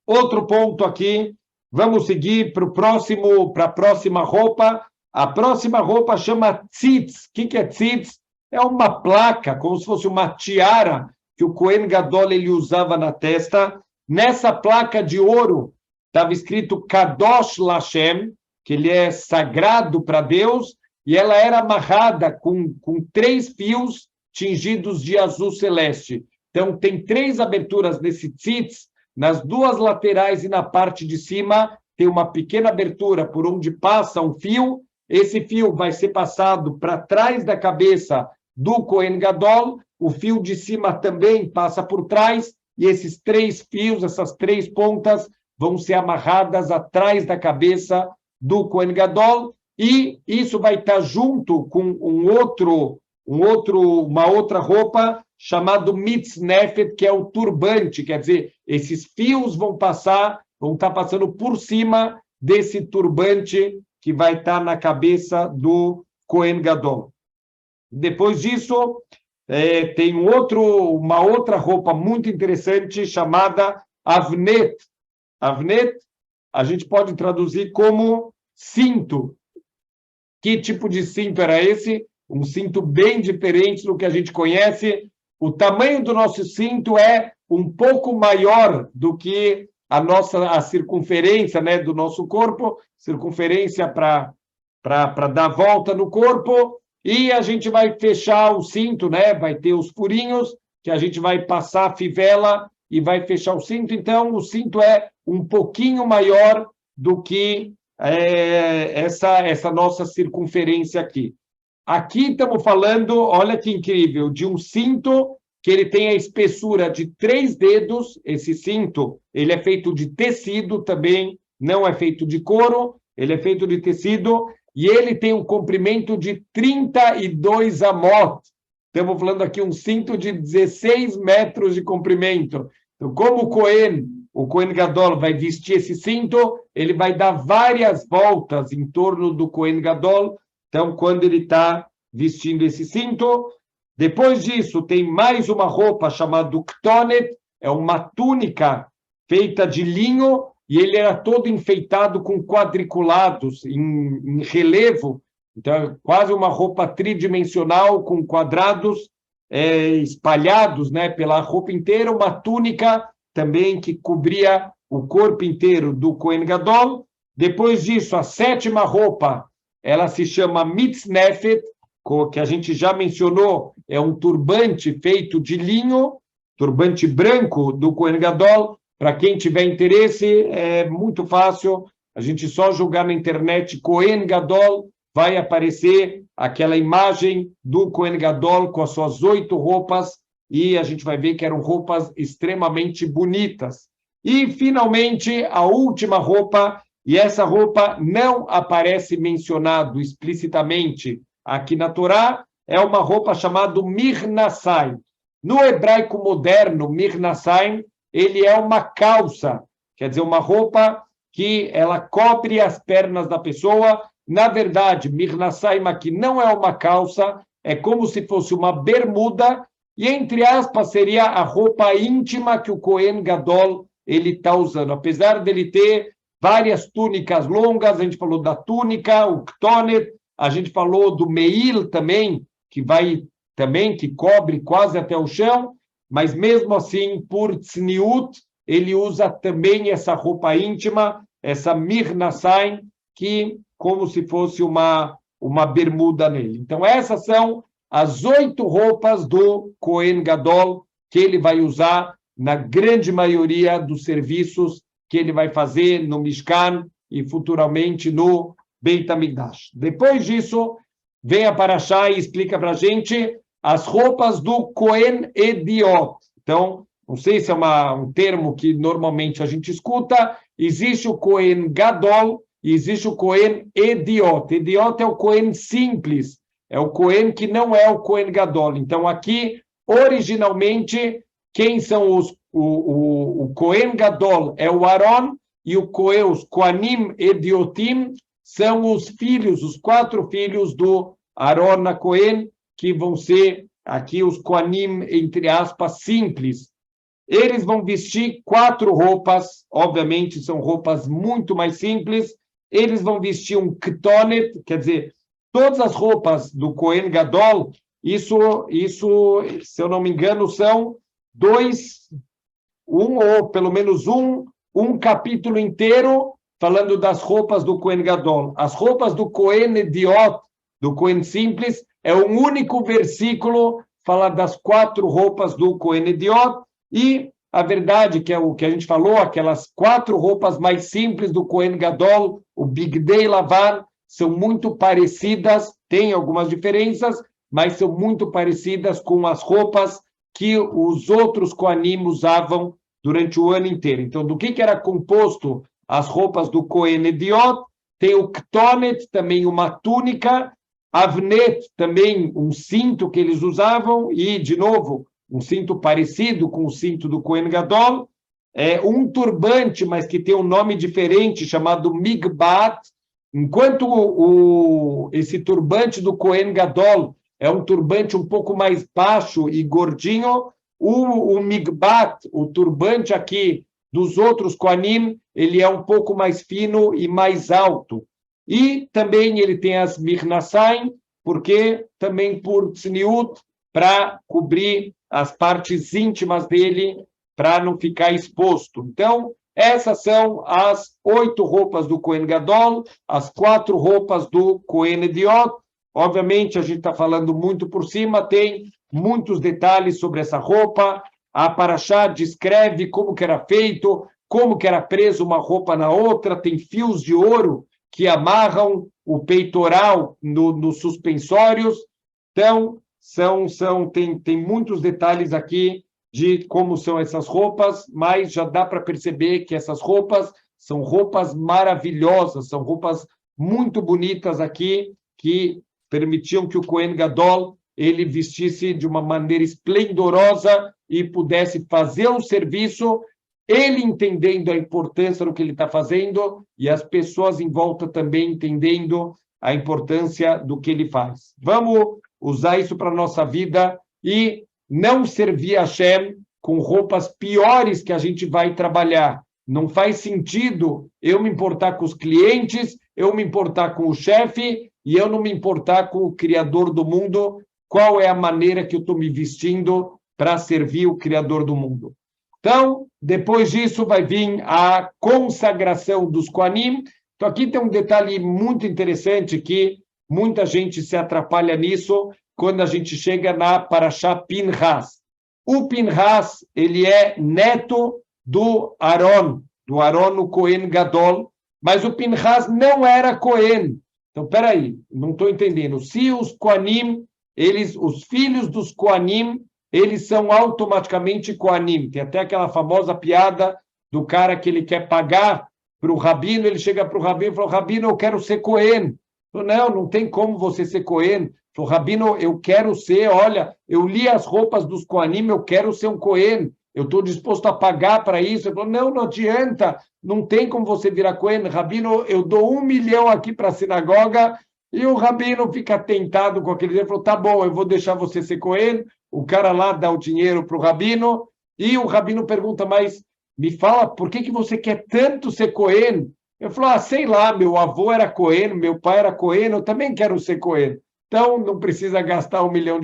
Outro ponto aqui, vamos seguir para a próxima roupa. A próxima roupa chama tzitz. O que é tzitz? É uma placa, como se fosse uma tiara que o Kohen Gadol ele usava na testa. Nessa placa de ouro estava escrito Kadosh Lashem, que ele é sagrado para Deus, e ela era amarrada com 3 fios tingidos de azul celeste. Então, tem 3 aberturas nesse tzitz, nas 2 laterais e na parte de cima tem uma pequena abertura por onde passa um fio. Esse fio vai ser passado para trás da cabeça do Kohen Gadol, o fio de cima também passa por trás, e esses 3 fios, essas 3 pontas, vão ser amarradas atrás da cabeça do Kohen Gadol, e isso vai estar junto com uma outra roupa chamado mitznefet, que é o turbante, quer dizer, esses fios vão estar passando por cima desse turbante que vai estar na cabeça do Kohen Gadol. Depois disso, tem uma outra roupa muito interessante chamada avnet. Avnet, a gente pode traduzir como cinto. Que tipo de cinto era esse? Um cinto bem diferente do que a gente conhece. O tamanho do nosso cinto é um pouco maior do que a circunferência, né, do nosso corpo, circunferência para dar volta no corpo, e a gente vai fechar o cinto, né, vai ter os furinhos, que a gente vai passar a fivela e vai fechar o cinto. Então, o cinto é um pouquinho maior do que essa nossa circunferência aqui. Aqui estamos falando, olha que incrível, de um cinto que ele tem a espessura de 3 dedos. Esse cinto, ele é feito de tecido também, não é feito de couro, ele é feito de tecido, e ele tem um comprimento de 32 amot. Estamos falando aqui um cinto de 16 metros de comprimento. Então, como o Cohen Gadol vai vestir esse cinto, ele vai dar várias voltas em torno do Cohen Gadol. Então, quando ele está vestindo esse cinto, depois disso, tem mais uma roupa chamada Ktonet, é uma túnica feita de linho, e ele era todo enfeitado com quadriculados em relevo. Então, é quase uma roupa tridimensional com quadrados espalhados, né, pela roupa inteira, uma túnica também que cobria o corpo inteiro do Cohen Gadol. Depois disso, a 7ª roupa, ela se chama Mitznefet, que a gente já mencionou, é um turbante feito de linho, turbante branco do Cohen Gadol. Para quem tiver interesse, é muito fácil, a gente só jogar na internet Cohen Gadol, vai aparecer aquela imagem do Cohen Gadol com as suas 8 roupas, e a gente vai ver que eram roupas extremamente bonitas. E, finalmente, a última roupa, e essa roupa não aparece mencionado explicitamente aqui na Torá, é uma roupa chamada Mirnasaim. No hebraico moderno, Mirnasaim, ele é uma calça, quer dizer, uma roupa que ela cobre as pernas da pessoa. Na verdade, Mirnasaim aqui não é uma calça, é como se fosse uma bermuda, e, entre aspas, seria a roupa íntima que o Cohen Gadol ele está usando. Apesar dele ter várias túnicas longas, a gente falou da túnica, o Ktonet, a gente falou do Meil também, que cobre quase até o chão, mas mesmo assim, por tzniut, ele usa também essa roupa íntima, essa Mirnasaim, que como se fosse uma bermuda nele. Então, essas são as 8 roupas do Cohen Gadol que ele vai usar na grande maioria dos serviços que ele vai fazer no Mishkan e futuramente no Beit HaMikdash. Depois disso, vem a Parashá e explica para a gente as roupas do Cohen Ediot. Então, não sei se é um termo que normalmente a gente escuta, existe o Cohen Gadol e existe o Cohen Ediot. Ediot é o Cohen simples, é o Cohen que não é o Cohen Gadol. Então, aqui, originalmente, quem são o Cohen Gadol é o Aaron, e os Kohanim Ediotim são os 4 filhos do Aaron Cohen, que vão ser aqui os Kohanim, entre aspas, simples. Eles vão vestir 4 roupas, obviamente são roupas muito mais simples. Eles vão vestir um Ktonet, quer dizer, todas as roupas do Cohen Gadol, isso, se eu não me engano, são ou pelo menos um capítulo inteiro falando das roupas do Cohen Gadol. As roupas do Cohen Ediot, do Cohen simples, é um único versículo fala das 4 roupas do Cohen Ediot, e a verdade que é o que a gente falou, aquelas 4 roupas mais simples do Cohen Gadol, o Bigdei Lavan, são muito parecidas, tem algumas diferenças, mas são muito parecidas com as roupas que os outros Kohanim usavam durante o ano inteiro. Então, do que era composto as roupas do Cohen Ediot? Tem o Ktonet, também uma túnica, Avnet, também um cinto que eles usavam, e, de novo, um cinto parecido com o cinto do Cohen Gadol, um turbante, mas que tem um nome diferente, chamado Migbat. Enquanto esse turbante do Cohen Gadol é um turbante um pouco mais baixo e gordinho, o Migbat, o turbante aqui dos outros Kohanim, ele é um pouco mais fino e mais alto. E também ele tem as Mirnasaim, porque também por tzniut, para cobrir as partes íntimas dele, para não ficar exposto. Então, essas são as 8 roupas do Cohen Gadol, as 4 roupas do Cohen Ediot. Obviamente, a gente está falando muito por cima, tem muitos detalhes sobre essa roupa. A Parashá descreve como que era feito, como que era preso uma roupa na outra, tem fios de ouro que amarram o peitoral nos suspensórios. Então, tem muitos detalhes aqui de como são essas roupas, mas já dá para perceber que essas roupas são roupas maravilhosas, são roupas muito bonitas aqui, que permitiam que o Kohen Gadol ele vestisse de uma maneira esplendorosa e pudesse fazer o serviço, ele entendendo a importância do que ele está fazendo e as pessoas em volta também entendendo a importância do que ele faz. Vamos usar isso para a nossa vida e não servir a Hashem com roupas piores que a gente vai trabalhar. Não faz sentido eu me importar com os clientes, eu me importar com o chefe e eu não me importar com o Criador do mundo. Qual é a maneira que eu estou me vestindo para servir o Criador do mundo? Então, depois disso vai vir a consagração dos Kohanim. Então, aqui tem um detalhe muito interessante que muita gente se atrapalha nisso quando a gente chega na Parashá Pinhas. O Pinhas, ele é neto do Aron o Kohen Gadol, mas o Pinhas não era Kohen. Então, peraí, não estou entendendo. Se os Kohanim, os filhos dos Kohanim, eles são automaticamente Kohanim. Tem até aquela famosa piada do cara que ele quer pagar para o Rabino, ele chega para o Rabino e fala, Rabino, eu quero ser Kohen. Não tem como você ser Kohen. Falou, Rabino, eu quero ser, olha, eu li as roupas dos Kohanim, eu quero ser um Kohen, eu estou disposto a pagar para isso. Ele falou, não adianta, não tem como você virar Kohen. Rabino, eu dou 1 milhão aqui para a sinagoga, e o Rabino fica tentado com aquele dinheiro, falou, tá bom, eu vou deixar você ser Kohen. O cara lá dá o dinheiro para o Rabino, e o Rabino pergunta, mas me fala, por que você quer tanto ser Kohen? Eu falo, sei lá, meu avô era Kohen, meu pai era Kohen, eu também quero ser Kohen. Então, não precisa gastar $1 milhão.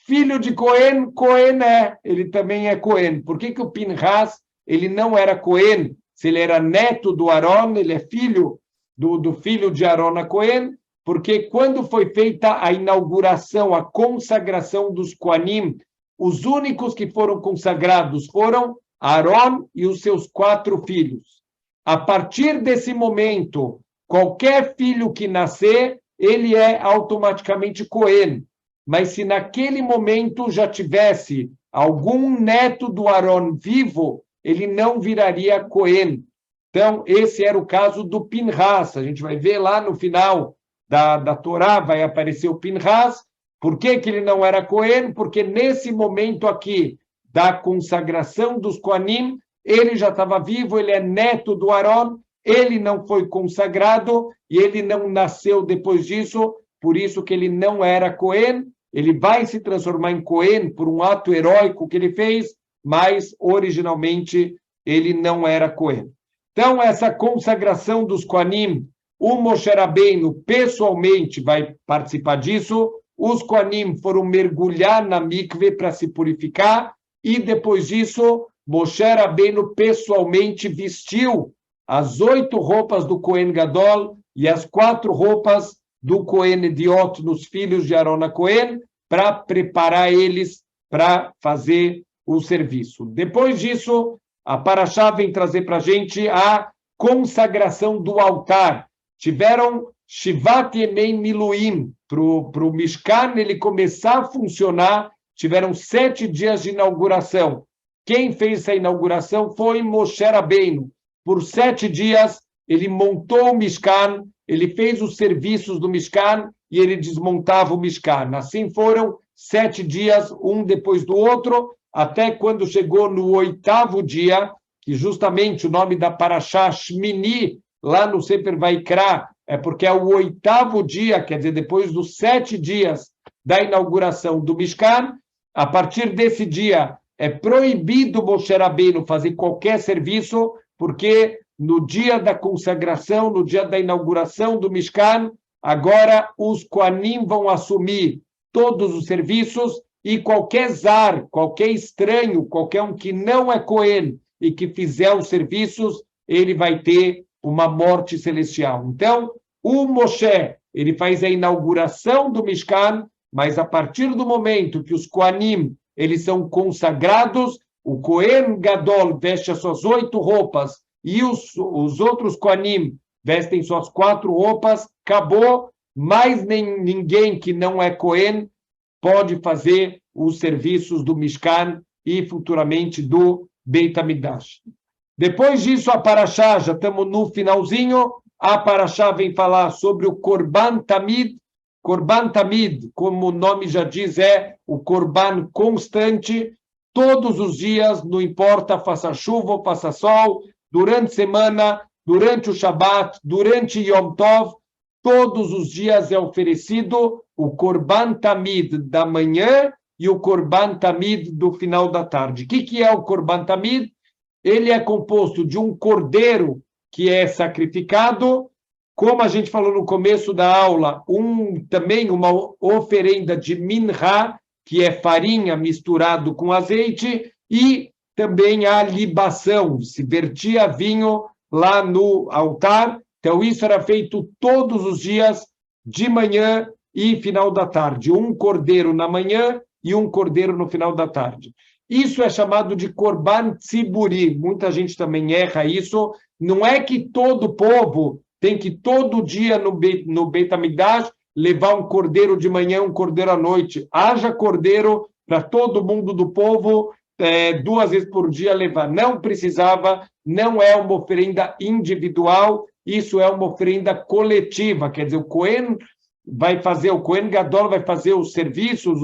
Filho de Cohen, Cohen ele também é Cohen. Por que o Pinhas, ele não era Cohen? Se ele era neto do Aron, ele é filho do filho de Aron a Cohen, porque quando foi feita a inauguração, a consagração dos Kohanim, os únicos que foram consagrados foram Aron e os seus 4 filhos. A partir desse momento, qualquer filho que nascer, ele é automaticamente Cohen. Mas se naquele momento já tivesse algum neto do Aron vivo, ele não viraria Cohen. Então, esse era o caso do Pinhas. A gente vai ver lá no final da Torá, vai aparecer o Pinhas. Por que ele não era Cohen? Porque nesse momento aqui da consagração dos Kohanim, ele já estava vivo, ele é neto do Aron, ele não foi consagrado e ele não nasceu depois disso, por isso que ele não era Cohen. Ele vai se transformar em Cohen por um ato heróico que ele fez, mas originalmente ele não era Cohen. Então, essa consagração dos Kohanim, o Moshe Rabbeinu pessoalmente vai participar disso, os Kohanim foram mergulhar na mikve para se purificar, e depois disso, Moshe Rabbeinu pessoalmente vestiu as 8 roupas do Kohen Gadol e as 4 roupas do Kohen Ediot nos filhos de Aron a Kohen, para preparar eles para fazer o serviço. Depois disso, a Parashá vem trazer para a gente a consagração do altar. Tiveram Shivat Yemei Miluim, para o Mishkan ele começar a funcionar, tiveram 7 dias de inauguração. Quem fez essa inauguração foi Moshe Rabbeinu. Por 7 dias, ele montou o Mishkan, ele fez os serviços do Mishkan e ele desmontava o Mishkan. Assim foram 7 dias, um depois do outro, até quando chegou no 8º dia, que justamente o nome da Parashá Shmini, lá no Sefer Vaikra, é porque é o 8º dia, quer dizer, depois dos 7 dias da inauguração do Mishkan. A partir desse dia, é proibido Moshe Rabbeinu fazer qualquer serviço, porque no dia da consagração, no dia da inauguração do Mishkan, agora os Kohanim vão assumir todos os serviços e qualquer zar, qualquer estranho, qualquer um que não é Kohen e que fizer os serviços, ele vai ter uma morte celestial. Então, o Moshe, ele faz a inauguração do Mishkan mas a partir do momento que os Koanim, eles são consagrados, o Kohen Gadol veste as suas 8 roupas e os outros Koanim vestem suas 4 roupas, acabou, mais ninguém que não é Kohen pode fazer os serviços do Mishkan e futuramente do Beit HaMikdash. Depois disso, a Parashá, já estamos no finalzinho, a Parashá vem falar sobre o Korban Tamid. Korban Tamid, como o nome já diz, é o Korban constante, todos os dias, não importa, faça chuva ou faça sol, durante a semana, durante o Shabat, durante Yom Tov, todos os dias é oferecido o Korban Tamid da manhã e o Korban Tamid do final da tarde. O que é o Korban Tamid? Ele é composto de um cordeiro que é sacrificado, como a gente falou no começo da aula, também uma oferenda de minha, que é farinha misturado com azeite, e também a libação, se vertia vinho lá no altar. Então, isso era feito todos os dias, de manhã e final da tarde. Um cordeiro na manhã e um cordeiro no final da tarde. Isso é chamado de Korban Tziburi. Muita gente também erra isso. Não é que todo povo tem que todo dia no Beit HaMikdash levar um cordeiro de manhã, um cordeiro à noite. Haja cordeiro para todo mundo do povo, 2 vezes por dia levar. Não precisava, não é uma oferenda individual, isso é uma oferenda coletiva. Quer dizer, o Kohen Gadol vai fazer os serviços,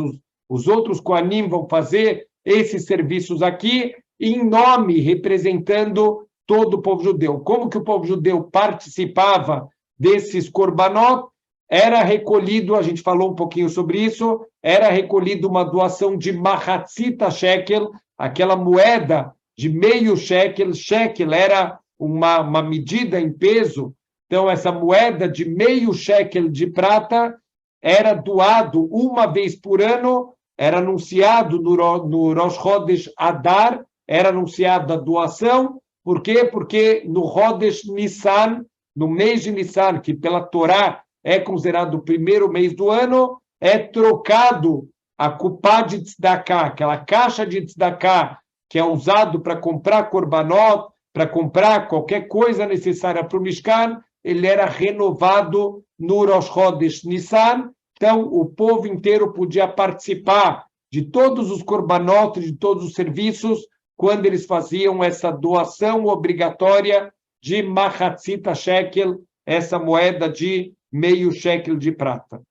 os outros Kohanim vão fazer esses serviços aqui, em nome, representando todo o povo judeu. Como que o povo judeu participava desses korbanot? Era recolhido, a gente falou um pouquinho sobre isso, era recolhido uma doação de mahatzita shekel, aquela moeda de meio shekel. Shekel era uma medida em peso, então essa moeda de meio shekel de prata era doado uma vez por ano, era anunciado no Rosh Chodesh Adar, era anunciada a doação. Por quê? Porque no Chodesh Nissan, no mês de Nissan, que pela Torá é considerado o primeiro mês do ano, é trocado a kupá de tzedakah, aquela caixa de tzedakah que é usado para comprar korbanot, para comprar qualquer coisa necessária para o Mishkan, ele era renovado no Rosh Chodesh Nissan. Então, o povo inteiro podia participar de todos os korbanot, de todos os serviços, quando eles faziam essa doação obrigatória de mahatzita shekel, essa moeda de meio shekel de prata.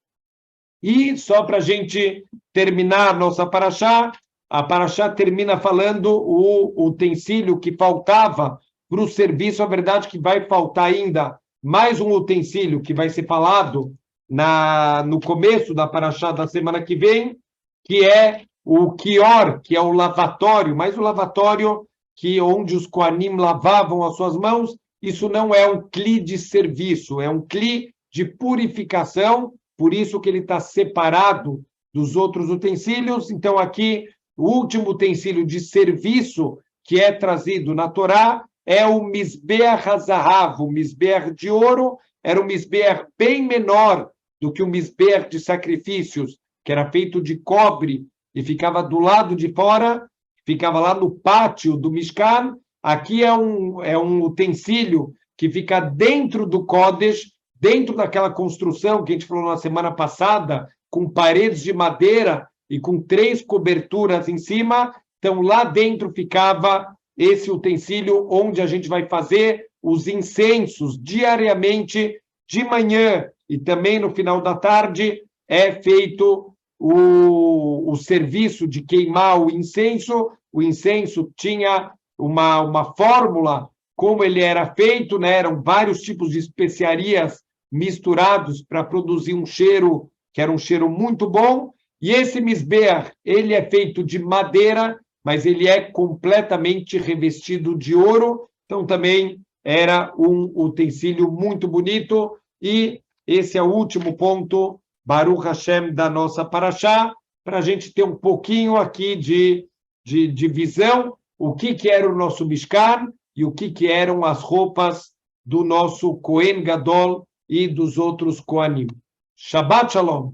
E só para a gente terminar a nossa parashá, a parashá termina falando o utensílio que faltava para o serviço. A verdade é que vai faltar ainda mais um utensílio que vai ser falado no começo da parashá da semana que vem, que é o kior, que é o lavatório, mas o lavatório onde os koanim lavavam as suas mãos, isso não é um cli de serviço, é um cli de purificação, por isso que ele está separado dos outros utensílios. Então, aqui, o último utensílio de serviço que é trazido na Torá é o Mizbeach HaZahav, o Mizbeach de ouro. Era um Mizbeach bem menor do que o Mizbeach de sacrifícios, que era feito de cobre e ficava do lado de fora, ficava lá no pátio do Mishkan. Aqui é um utensílio que fica dentro do Kodesh, dentro daquela construção que a gente falou na semana passada, com paredes de madeira e com 3 coberturas em cima. Então, lá dentro ficava esse utensílio onde a gente vai fazer os incensos diariamente, de manhã e também no final da tarde, é feito o serviço de queimar o incenso. O incenso tinha uma fórmula, como ele era feito, né? Eram vários tipos de especiarias misturados para produzir um cheiro, que era um cheiro muito bom. E esse Mizbeach, ele é feito de madeira, mas ele é completamente revestido de ouro. Então, também era um utensílio muito bonito. E esse é o último ponto, Baruch Hashem, da nossa parashá, para a gente ter um pouquinho aqui de visão, o que era o nosso Mishkan e o que eram as roupas do nosso Kohen Gadol e dos outros Kohanim. Shabbat Shalom.